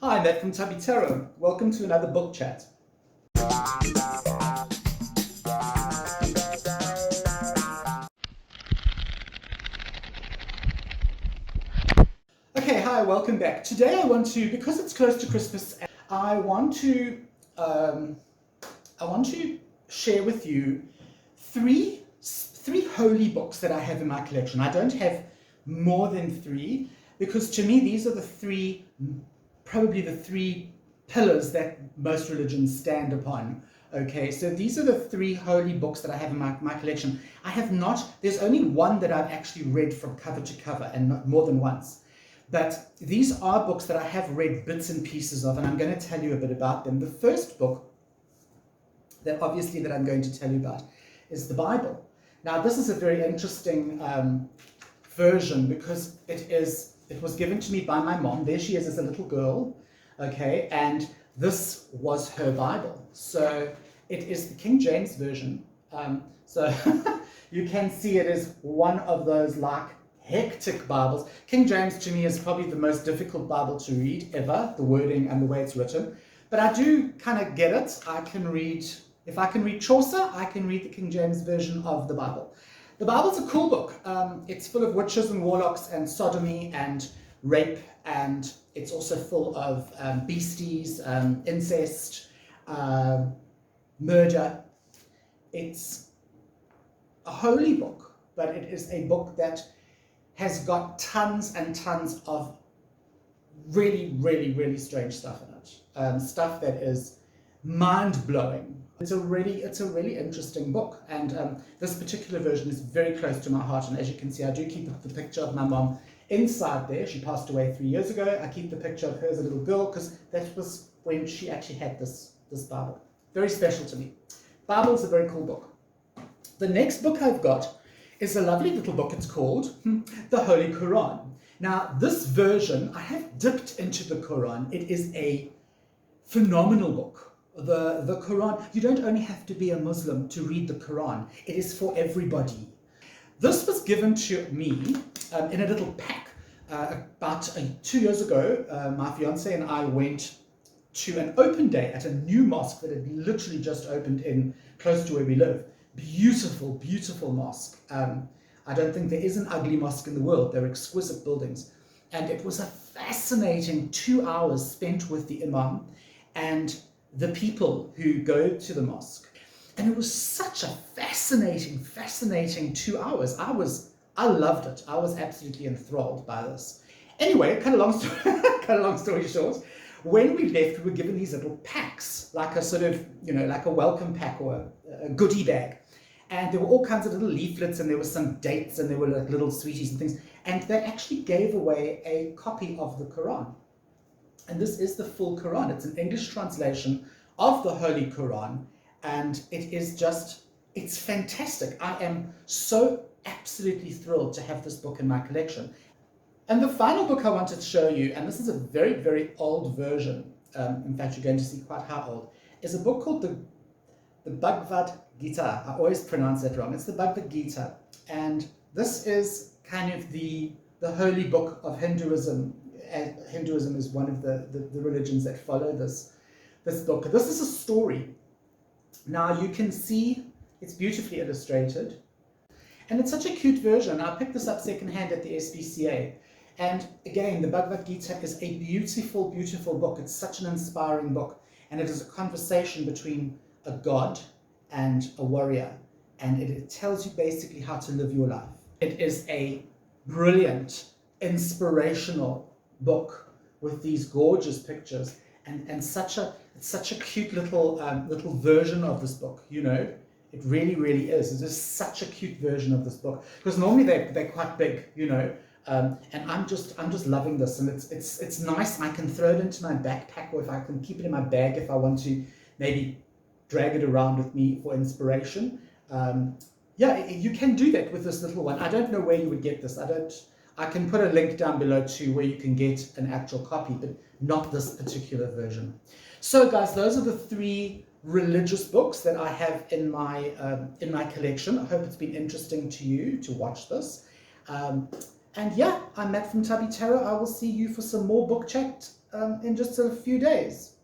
Hi, Matt from Tubby Tarot. Welcome to another book chat. Okay, hi, welcome back. Today I want to, because it's close to Christmas, I want to share with you three holy books that I have in my collection. I don't have more than three because to me these are probably the three pillars that most religions stand upon. Okay, so these are the three holy books that I have in my collection. There's only one that I've actually read from cover to cover, and not more than once. But these are books that I have read bits and pieces of, and I'm going to tell you a bit about them. The first book that I'm going to tell you about is the Bible. Now, this is a very interesting version because it was given to me by my mom. There she is as a little girl, okay, and this was her Bible. So it is the King James Version. So you can see it is one of those like hectic Bibles. King James to me is probably the most difficult Bible to read ever, the wording and the way it's written. But I do kind of get it. If I can read Chaucer, I can read the King James Version of the Bible. The Bible's a cool book. It's full of witches and warlocks and sodomy and rape, and it's also full of beasties, incest, murder. It's a holy book, but it is a book that has got tons and tons of really, really, really strange stuff in it. Stuff that is mind-blowing. It's a really interesting book, and this particular version is very close to my heart. And as you can see, I do keep the picture of my mom inside there. She passed away 3 years ago. I keep the picture of her as a little girl because that was when she actually had this Bible. Very special to me. Bible's a very cool book. The next book I've got is a lovely little book. It's called the Holy Quran. Now, this version, I have dipped into the Quran. It is a phenomenal book. The Quran, you don't only have to be a Muslim to read the Quran. It is for everybody. This was given to me in a little pack about 2 years ago. My fiance and I went to an open day at a new mosque that had literally just opened in close to where we live. Beautiful, beautiful mosque. I don't think there is an ugly mosque in the world. They're exquisite buildings. And it was a fascinating 2 hours spent with the imam and the people who go to the mosque. And it was such a fascinating 2 hours. I loved it. I was absolutely enthralled by this. Anyway, cut a long story short, when we left, we were given these little packs, like a sort of, like a welcome pack or a goodie bag. And there were all kinds of little leaflets, and there were some dates, and there were like little sweeties and things. And they actually gave away a copy of the Quran. And this is the full Quran. It's an English translation of the Holy Quran. And it's fantastic. I am so absolutely thrilled to have this book in my collection. And the final book I wanted to show you, and this is a very, very old version, in fact, you're going to see quite how old, is a book called the Bhagavad Gita. I always pronounce that wrong. It's the Bhagavad Gita. And this is kind of the holy book of Hinduism. Hinduism is one of the religions that follow this book. This is a story. Now you can see it's beautifully illustrated. And it's such a cute version. I picked this up secondhand at the SPCA. And again, the Bhagavad Gita is a beautiful, beautiful book. It's such an inspiring book. And it is a conversation between a god and a warrior. And it tells you basically how to live your life. It is a brilliant, inspirational book with these gorgeous pictures and it's such a cute little version of this book. It really, really is. It is such a cute version of this book because normally they're quite big, and I'm just loving this, and it's nice. I can throw it into my backpack, or if I can keep it in my bag if I want to maybe drag it around with me for inspiration. Yeah, you can do that with this little one. I don't know where you would get this. I can put a link down below to where you can get an actual copy, but not this particular version. So guys, those are the three religious books that I have in my collection. I hope it's been interesting to you to watch this. And yeah, I'm Matt from Tubby Tarot. I will see you for some more book chat in just a few days.